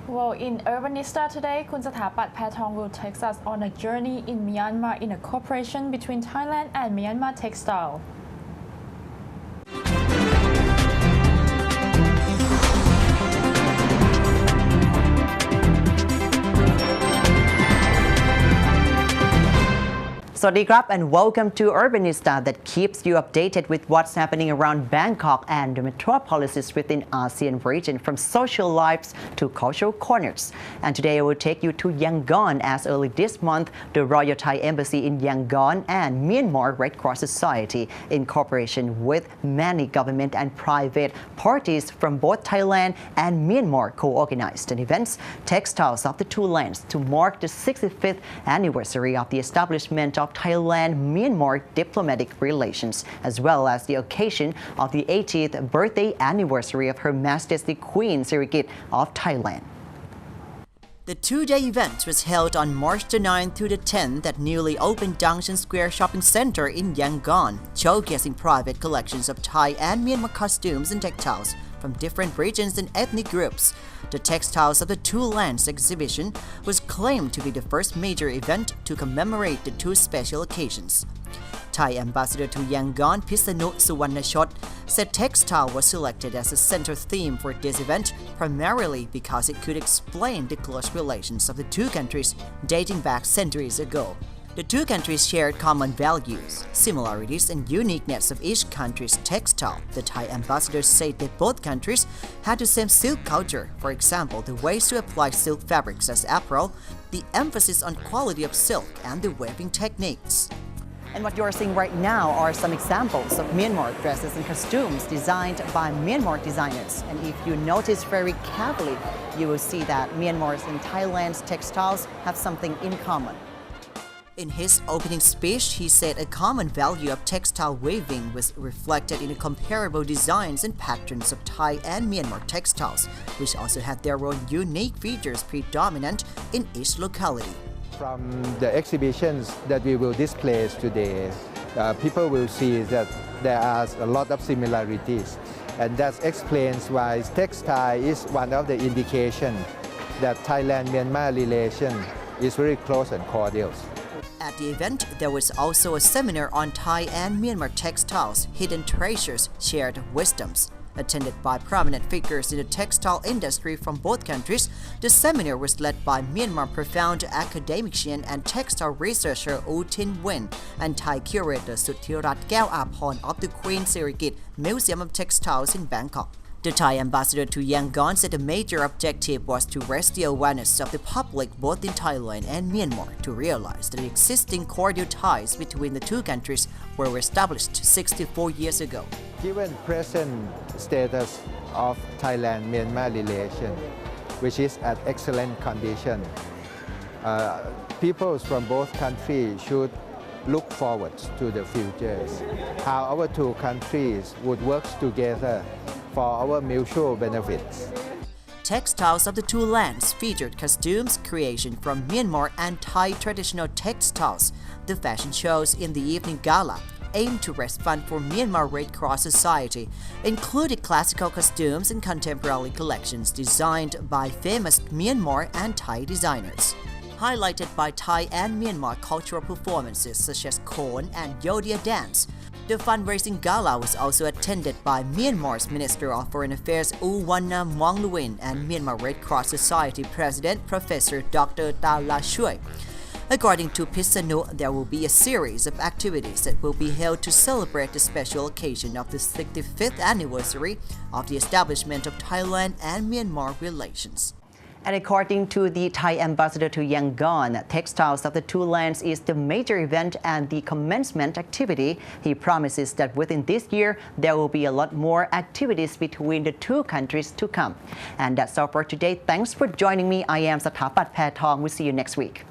Well, in Urbanista today, Sathaphat will take us on a journey in Myanmar in a cooperation between Thailand and Myanmar Textile. Sawadee and welcome to Urbanista that keeps you updated with what's happening around Bangkok and the metropolises within ASEAN region, from social lives to cultural corners. And today I will take you to Yangon, as early this month the Royal Thai Embassy in Yangon and Myanmar Red Cross Society, in cooperation with many government and private parties from both Thailand and Myanmar, co-organized an event, Textiles of the Two Lands, to mark the 65th anniversary of the establishment of Thailand-Myanmar diplomatic relations, as well as the occasion of the 80th birthday anniversary of Her Majesty Queen Sirikit of Thailand. The two-day event was held on March the 9th to the 10th at newly opened Junction Square Shopping Center in Yangon, showcasing private collections of Thai and Myanmar costumes and textiles from different regions and ethnic groups. The Textiles of the Two Lands exhibition was claimed to be the first major event to commemorate the two special occasions. Thai Ambassador to Yangon Pisanu Suwarnachot said textile was selected as a center theme for this event primarily because it could explain the close relations of the two countries dating back centuries ago. The two countries shared common values, similarities, and uniqueness of each country's textile. The Thai ambassador said that both countries had the same silk culture, for example, the ways to apply silk fabrics as apparel, the emphasis on quality of silk, and the weaving techniques. And what you're seeing right now are some examples of Myanmar dresses and costumes designed by Myanmar designers. And if you notice very carefully, you will see that Myanmar's and Thailand's textiles have something in common. In his opening speech, he said a common value of textile weaving was reflected in the comparable designs and patterns of Thai and Myanmar textiles, which also had their own unique features predominant in each locality. From the exhibitions that we will display today, people will see that there are a lot of similarities, and that explains why textile is one of the indications that Thailand-Myanmar relation is very close and cordial. At the event, there was also a seminar on Thai and Myanmar textiles, hidden treasures, shared wisdoms. Attended by prominent figures in the textile industry from both countries, the seminar was led by Myanmar profound academician and textile researcher U Tin Wen and Thai curator Suthirat Keo Apon of the Queen Sirikit Museum of Textiles in Bangkok. The Thai ambassador to Yangon said the major objective was to raise the awareness of the public both in Thailand and Myanmar to realize that the existing cordial ties between the two countries were established 64 years ago. Given present status of Thailand-Myanmar relation, which is at excellent condition, people from both countries should look forward to the future, how our two countries would work together for our mutual benefits. Textiles of the Two Lands featured costumes creation from Myanmar and Thai traditional textiles. The fashion shows in the evening gala aimed to raise funds for Myanmar Red Cross Society, included classical costumes and contemporary collections designed by famous Myanmar and Thai designers. Highlighted by Thai and Myanmar cultural performances such as Khon and Yodia dance. The fundraising gala was also attended by Myanmar's Minister of Foreign Affairs U Wanna Mongluin and Myanmar Red Cross Society President Professor Dr. Tao La Shui. According to Pisanu, there will be a series of activities that will be held to celebrate the special occasion of the 65th anniversary of the establishment of Thailand and Myanmar relations. And according to the Thai ambassador to Yangon, Textiles of the Two Lands is the major event and the commencement activity. He promises that within this year, there will be a lot more activities between the two countries to come. And that's all for today. Thanks for joining me. I am Sathaphat. We'll see you next week.